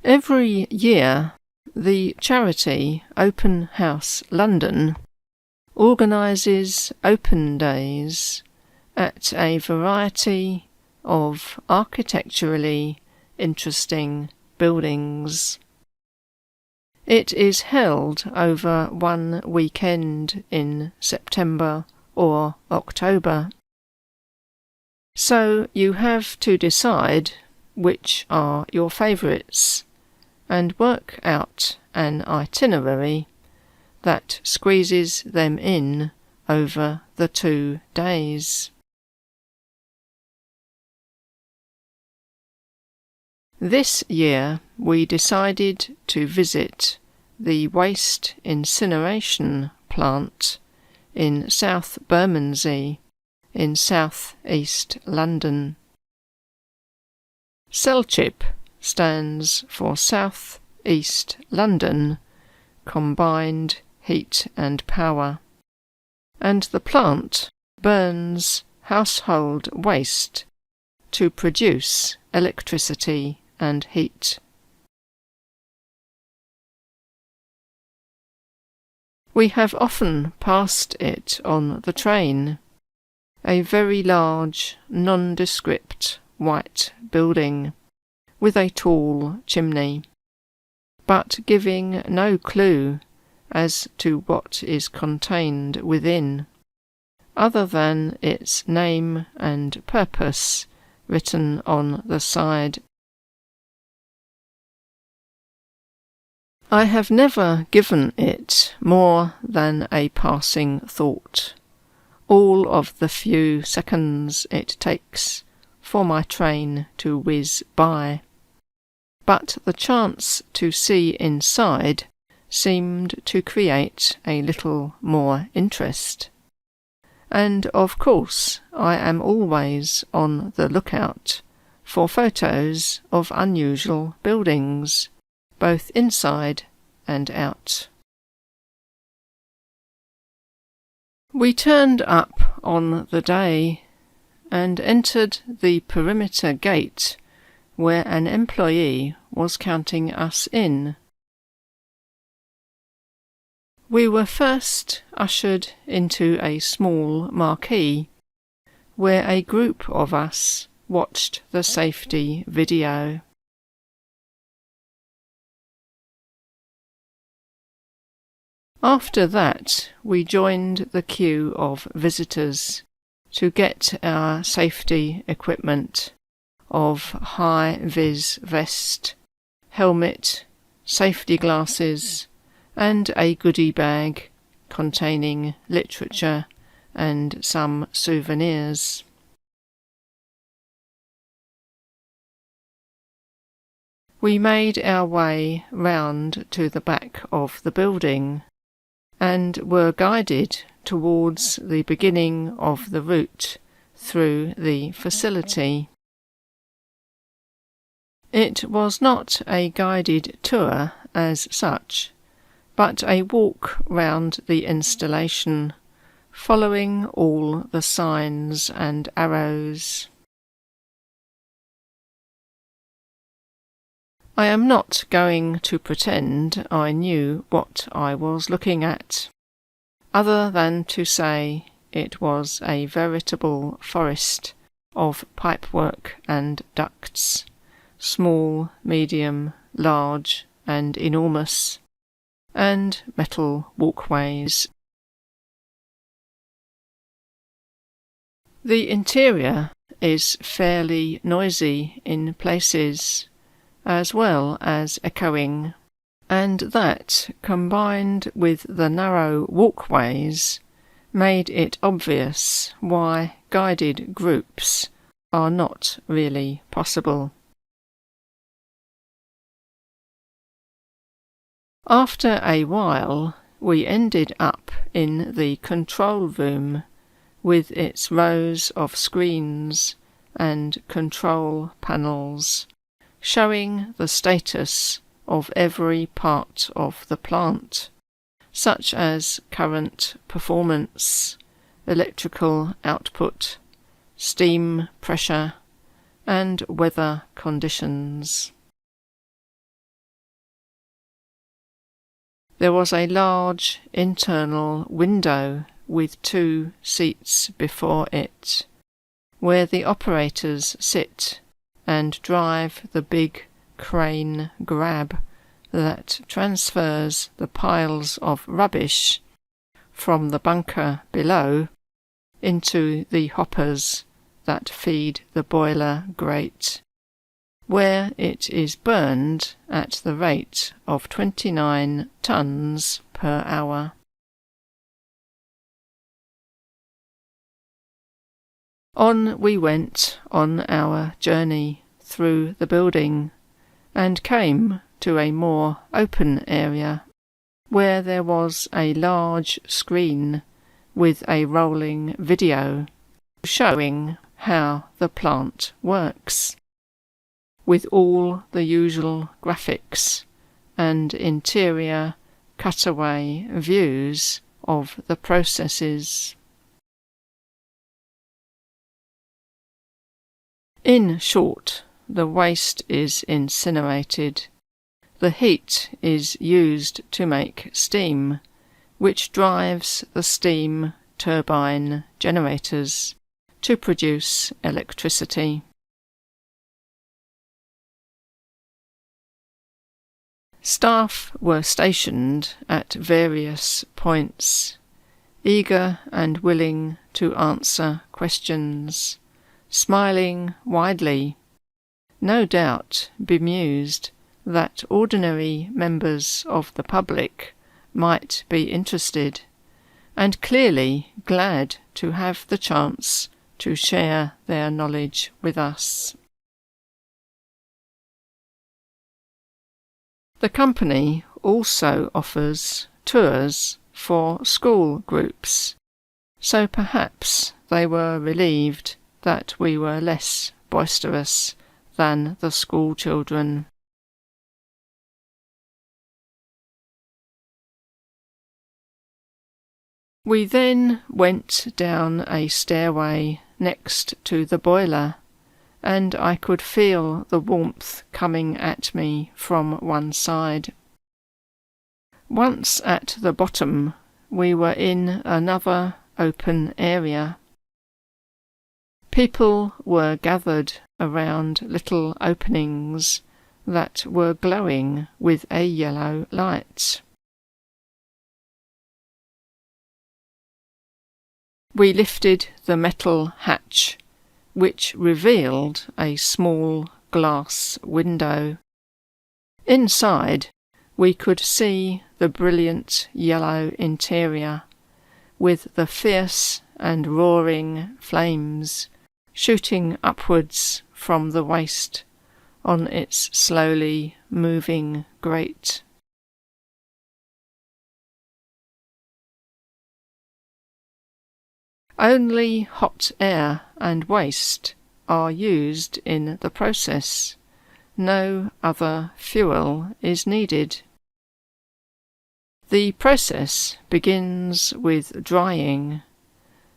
Every year, the charity Open House London organises open days at a variety of architecturally interesting buildings. It is held over one weekend in September or October. So you have to decide which are your favourites and work out an itinerary that squeezes them in over the 2 days. This year we decided to visit the waste incineration plant in South Bermondsey in South East London. SELCHP stands for South East London Combined Heat and Power, and the plant burns household waste to produce electricity and heat. We have often passed it on the train, a very large, nondescript white building with a tall chimney, but giving no clue as to what is contained within, other than its name and purpose written on the side. I have never given it more than a passing thought, all of the few seconds it takes for my train to whiz by, but the chance to see inside seemed to create a little more interest. And of course I am always on the lookout for photos of unusual buildings, both inside and out. We turned up on the day and entered the perimeter gate where an employee was counting us in. We were first ushered into a small marquee where a group of us watched the safety video. After that, we joined the queue of visitors to get our safety equipment of high-vis vest, helmet, safety glasses, and a goodie bag containing literature and some souvenirs. We made our way round to the back of the building and were guided towards the beginning of the route through the facility. It was not a guided tour as such, but a walk round the installation, following all the signs and arrows. I am not going to pretend I knew what I was looking at, other than to say it was a veritable forest of pipework and ducts, small, medium, large, and enormous, and metal walkways. The interior is fairly noisy in places, as well as echoing, and that, combined with the narrow walkways, made it obvious why guided groups are not really possible. After a while, we ended up in the control room with its rows of screens and control panels, showing the status of every part of the plant, such as current performance, electrical output, steam pressure, and weather conditions. There was a large internal window with 2 seats before it, where the operators sit and drive the big crane grab that transfers the piles of rubbish from the bunker below into the hoppers that feed the boiler grate, where it is burned at the rate of 29 tons per hour. On we went on our journey through the building and came to a more open area where there was a large screen with a rolling video showing how the plant works, with all the usual graphics and interior cutaway views of the processes. In short, the waste is incinerated. The heat is used to make steam, which drives the steam turbine generators to produce electricity. Staff were stationed at various points, eager and willing to answer questions, smiling widely, no doubt bemused that ordinary members of the public might be interested, and clearly glad to have the chance to share their knowledge with us. The company also offers tours for school groups, so perhaps they were relieved that we were less boisterous than the school children. We then went down a stairway next to the boiler, and I could feel the warmth coming at me from one side. Once at the bottom, we were in another open area. People were gathered around little openings that were glowing with a yellow light. We lifted the metal hatch, which revealed a small glass window. Inside, we could see the brilliant yellow interior, with the fierce and roaring flames shooting upwards from the waste on its slowly moving grate. Only hot air and waste are used in the process. No other fuel is needed. The process begins with drying,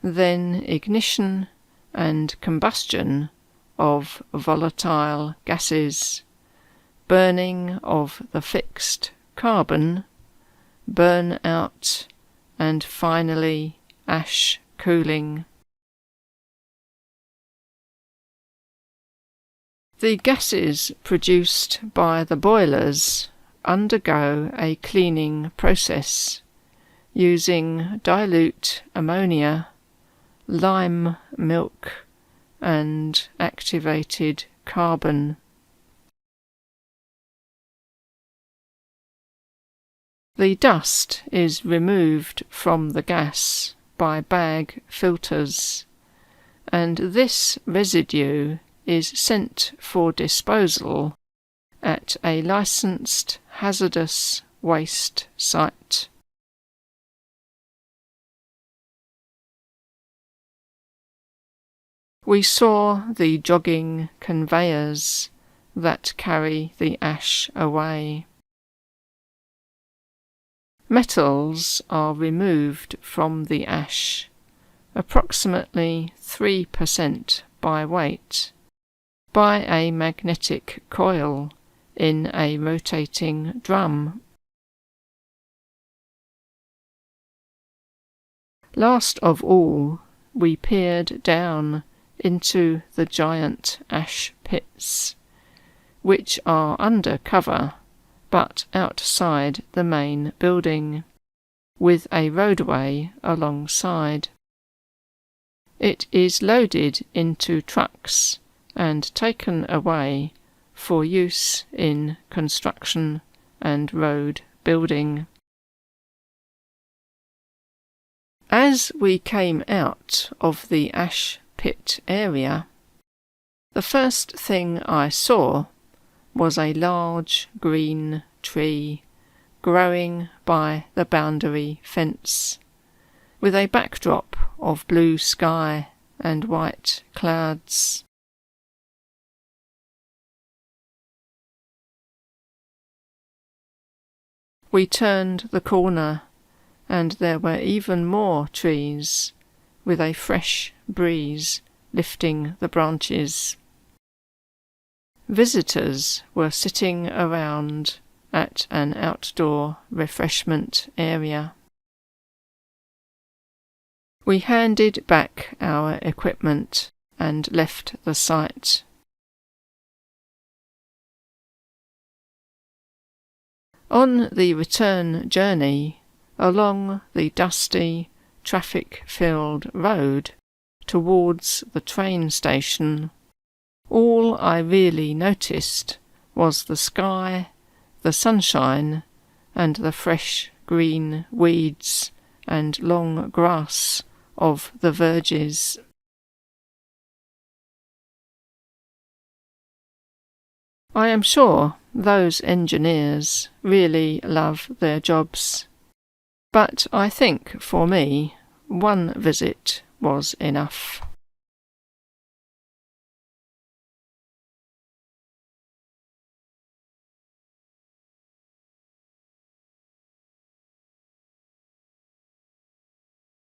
then ignition and combustion of volatile gases, burning of the fixed carbon, burn out, and finally ash cooling. The gases produced by the boilers undergo a cleaning process using dilute ammonia, lime milk, and activated carbon. The dust is removed from the gas by bag filters, and this residue is sent for disposal at a licensed hazardous waste site. We saw the jogging conveyors that carry the ash away. Metals are removed from the ash, approximately 3% by weight, by a magnetic coil in a rotating drum. Last of all, we peered down into the giant ash pits, which are under cover but outside the main building, with a roadway alongside. It is loaded into trucks and taken away for use in construction and road building. As we came out of the ash pit area, the first thing I saw was a large green tree growing by the boundary fence, with a backdrop of blue sky and white clouds. We turned the corner, and there were even more trees, with a fresh breeze lifting the branches. Visitors were sitting around at an outdoor refreshment area. We handed back our equipment and left the site. On the return journey along the dusty, traffic-filled road towards the train station, all I really noticed was the sky, the sunshine, and the fresh green weeds and long grass of the verges. I am sure those engineers really love their jobs, but I think for me, one visit was enough.